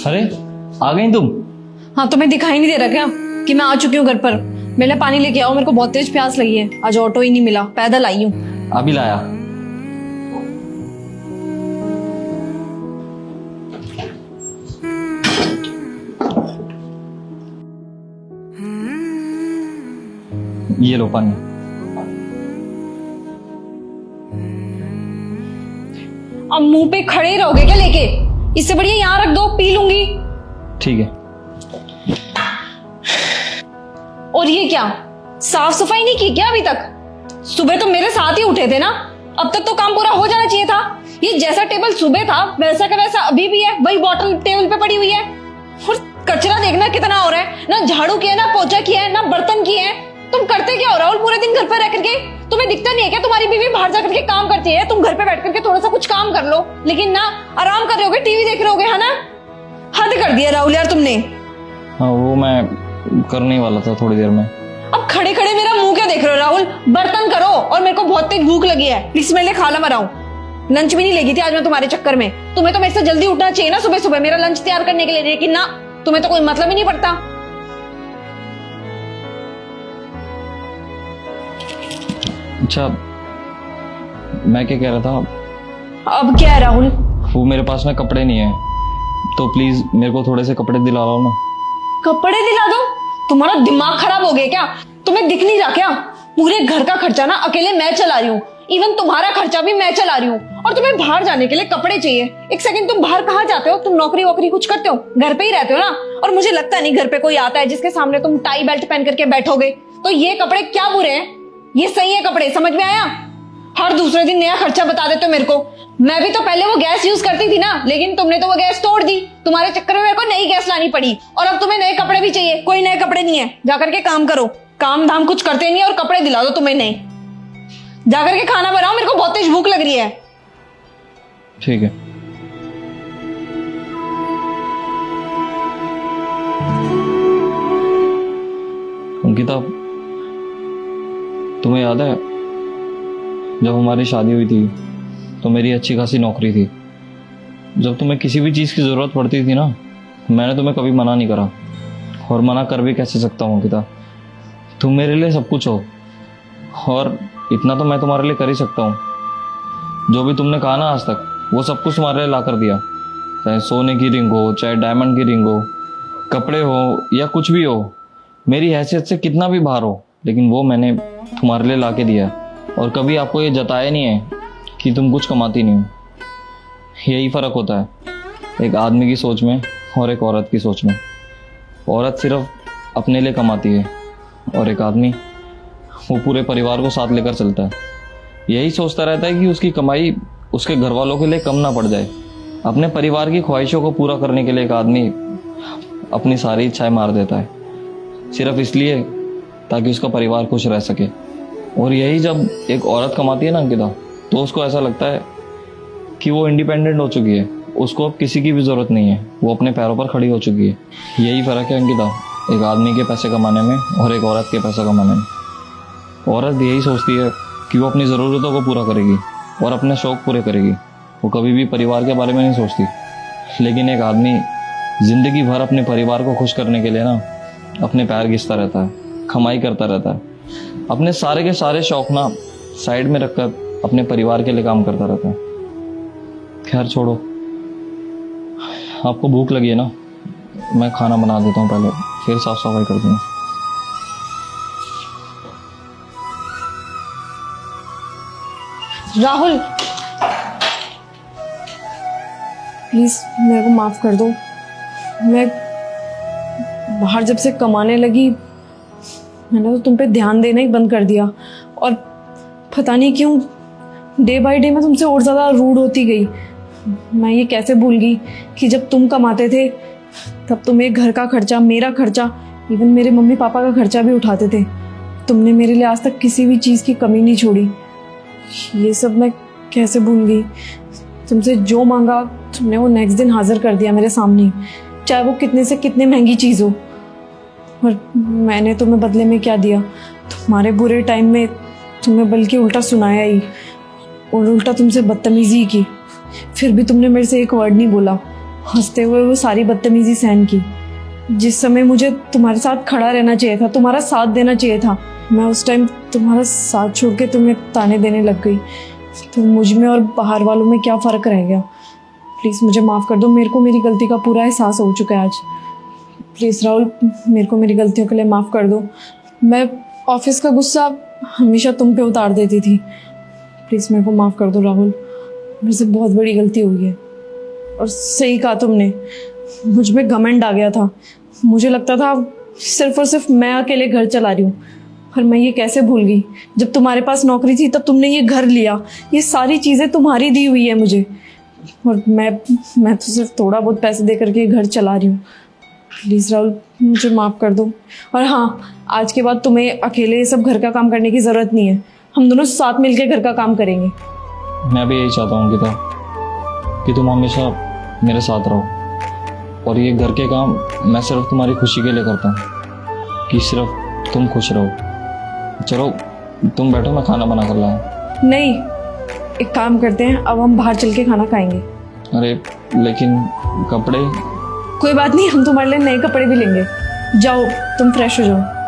अरे आ गई तुम? हाँ, तुम्हें दिखाई नहीं दे रहा क्या कि मैं आ चुकी हूँ घर पर? मेरे लिए पानी लेके आओ, मेरे को बहुत तेज प्यास लगी है। आज ऑटो ही नहीं मिला, पैदल आई हूँ। अभी लाया। ये लो पानी। अब मुंह पे खड़े ही रहोगे क्या लेके? इससे बढ़िया यहाँ रख दो, पी लूंगी। ठीक है। और ये क्या, साफ सफाई नहीं की क्या अभी तक? सुबह तो मेरे साथ ही उठे थे ना, अब तक तो काम पूरा हो जाना चाहिए था। ये जैसा टेबल सुबह था वैसा का वैसा अभी भी है, वही बॉटल टेबल पे पड़ी हुई है। और कचरा देखना कितना हो रहा है, ना झाड़ू किया, ना पोछा किया है, ना बर्तन किए हैं। तुम करते क्या हो राहुल पूरे दिन घर पर रह करके? तुम्हें दिखता नहीं है क्या तुम्हारी बीवी बाहर जा करके काम करती है? तुम घर पे बैठ करके थोड़ा सा कुछ काम कर लो, लेकिन ना आराम कर रहे होगे, टीवी देख रहे होगे, है ना? हद कर दिया राहुल यार तुमने। हाँ वो मैं करने वाला था थोड़ी देर में। अब खड़े खड़े मेरा मुंह क्या देख रहे हो राहुल? बर्तन करो। और मेरे को बहुत तेज भूख लगी है, प्लीज मेरे लिए खाना बनाओ। लंच भी नहीं लेगी थी आज मैं तुम्हारे चक्कर में। तुम्हें तो मेरे से जल्दी उठना चाहिए ना सुबह सुबह मेरा लंच तैयार करने के लिए, लेकिन ना, तुम्हें तो कोई मतलब ही नहीं पड़ता। अच्छा मैं क्या कह रहा था, अब क्या है राहुल? वो मेरे पास में कपड़े नहीं है, तो प्लीज मेरे को थोड़े से कपड़े दिला लो ना। कपड़े दिला दो? तुम्हारा दिमाग खराब हो गया क्या? तुम्हें दिख नहीं रहा क्या? पूरे घर का खर्चा ना अकेले मैं चला रही हूँ, इवन तुम्हारा खर्चा भी मैं चला रही हूँ। और तुम्हें बाहर जाने के लिए कपड़े चाहिए। एक सेकंड, तुम बाहर कहाँ जाते हो? तुम नौकरी वोकरी कुछ करते हो? घर पे ही रहते हो ना? और मुझे लगता नहीं घर पे कोई आता है जिसके सामने तुम टाई बेल्ट पहन करके बैठोगे। तो ये कपड़े क्या बुरे हैं? ये सही है कपड़े, समझ में आया? हर दूसरे दिन नया खर्चा बता देते हो मेरे को। मैं भी तो पहले वो गैस यूज करती थी ना, लेकिन तुमने तो वो गैस तोड़ दी। तुम्हारे चक्कर में मेरे को नई गैस लानी पड़ी, और अब तुम्हें नए कपड़े भी चाहिए। कोई नए कपड़े नहीं है, जाकर के काम करो। काम धाम कुछ करते नहीं और कपड़े दिला दो तुम्हें नए। जाकर के खाना बनाओ, मेरे को बहुत तेज भूख लग रही है। ठीक है। अंकिता, तुम्हें याद है जब हमारी शादी हुई थी तो मेरी अच्छी खासी नौकरी थी। जब तुम्हें किसी भी चीज़ की ज़रूरत पड़ती थी ना, मैंने तुम्हें कभी मना नहीं करा, और मना कर भी कैसे सकता हूँ अंकिता? तुम मेरे लिए सब कुछ हो, और इतना तो मैं तुम्हारे लिए कर ही सकता हूँ। जो भी तुमने कहा ना आज तक, वो सब कुछ तुम्हारे लिए ला कर दिया। चाहे सोने की रिंग हो, चाहे डायमंड की रिंग हो, कपड़े हो, या कुछ भी हो, मेरी हैसियत से कितना भी बाहर हो, लेकिन वो मैंने तुम्हारे लिए ला के दिया। और कभी आपको ये जताया नहीं है कि तुम कुछ कमाती नहीं हो। यही फ़र्क होता है एक आदमी की सोच में और एक औरत की सोच में। औरत सिर्फ अपने लिए कमाती है, और एक आदमी वो पूरे परिवार को साथ लेकर चलता है। यही सोचता रहता है कि उसकी कमाई उसके घर वालों के लिए कम ना पड़ जाए। अपने परिवार की ख्वाहिशों को पूरा करने के लिए एक आदमी अपनी सारी इच्छाएं मार देता है, सिर्फ इसलिए ताकि उसका परिवार खुश रह सके। और यही जब एक औरत कमाती है ना अंकिता, तो उसको ऐसा लगता है कि वो इंडिपेंडेंट हो चुकी है, उसको अब किसी की भी ज़रूरत नहीं है, वो अपने पैरों पर खड़ी हो चुकी है। यही फ़र्क है अंकिता, एक आदमी के पैसे कमाने में और एक औरत के पैसे कमाने में। औरत यही सोचती है कि वो अपनी ज़रूरतों को पूरा करेगी और अपने शौक़ पूरे करेगी, वो कभी भी परिवार के बारे में नहीं सोचती। लेकिन एक आदमी ज़िंदगी भर अपने परिवार को खुश करने के लिए ना अपने पैर घिसता रहता है, कमाई करता रहता है, अपने सारे के सारे शौक ना साइड में रखकर अपने परिवार के लिए काम करता रहता है। खैर छोड़ो, आपको भूख लगी है ना, मैं खाना बना देता हूँ, पहले फिर साफ सफाई कर दूंगा। राहुल प्लीज मेरे को माफ कर दो। मैं बाहर जब से कमाने लगी, मैंने तो तुम पे ध्यान देना ही बंद कर दिया, और पता नहीं क्यों डे बाय डे मैं तुमसे और ज़्यादा रूड होती गई। मैं ये कैसे भूल गई कि जब तुम कमाते थे तब तुम एक घर का खर्चा, मेरा खर्चा, इवन मेरे मम्मी पापा का खर्चा भी उठाते थे। तुमने मेरे लिए आज तक किसी भी चीज़ की कमी नहीं छोड़ी। ये सब मैं कैसे भूल गई? तुमसे जो मांगा तुमने वो नेक्स्ट दिन हाजिर कर दिया मेरे सामने, चाहे वो कितने से कितने महंगी चीज़ हो। और मैंने तुम्हें बदले में क्या दिया? तुम्हारे बुरे टाइम में तुम्हें बल्कि उल्टा सुनाया ही, और उल्टा तुमसे बदतमीजी की। फिर भी तुमने मेरे से एक वर्ड नहीं बोला। हंसते हुए वो सारी बदतमीजी सहन की। जिस समय मुझे तुम्हारे साथ खड़ा रहना चाहिए था, तुम्हारा साथ देना चाहिए था, मैं उस टाइम तुम्हारा साथ छोड़ के तुम्हें ताने देने लग गई। तो मुझ में और बाहर वालों में क्या फ़र्क रह गया? प्लीज़ मुझे माफ़ कर दो, मेरे को मेरी गलती का पूरा एहसास हो चुका है आज। प्लीज़ राहुल, मेरे को मेरी गलतियों के लिए माफ़ कर दो। मैं ऑफिस का गुस्सा हमेशा तुम पे उतार देती थी। प्लीज़ मेरे को माफ़ कर दो राहुल, मेरे से बहुत बड़ी गलती हुई है। और सही कहा तुमने, मुझ में घमंड आ गया था। मुझे लगता था सिर्फ और सिर्फ मैं अकेले घर चला रही हूँ। पर मैं ये कैसे भूल गई, जब तुम्हारे पास नौकरी थी तब तुमने ये घर लिया, ये सारी चीज़ें तुम्हारी दी हुई है मुझे। और मैं तो सिर्फ थोड़ा बहुत पैसे दे करके घर चला रही हूँ। प्लीज़ राहुल, मुझे माफ़ कर दो। और हाँ, आज के बाद तुम्हें अकेले ये सब घर का काम करने की ज़रूरत नहीं है। हम दोनों साथ मिलकर घर का काम करेंगे। मैं भी यही चाहता हूँ गीता, कि तुम हमेशा मेरे साथ रहो। और ये घर के काम मैं सिर्फ तुम्हारी खुशी के लिए करता हूँ, कि सिर्फ तुम खुश रहो। चलो तुम बैठो, मैं खाना बना कर लाया। नहीं, एक काम करते हैं, अब हम बाहर चल के खाना खाएंगे। अरे लेकिन कपड़े? कोई बात नहीं, हम तुम्हारे लिए नए कपड़े भी लेंगे। जाओ, तुम फ्रेश हो जाओ।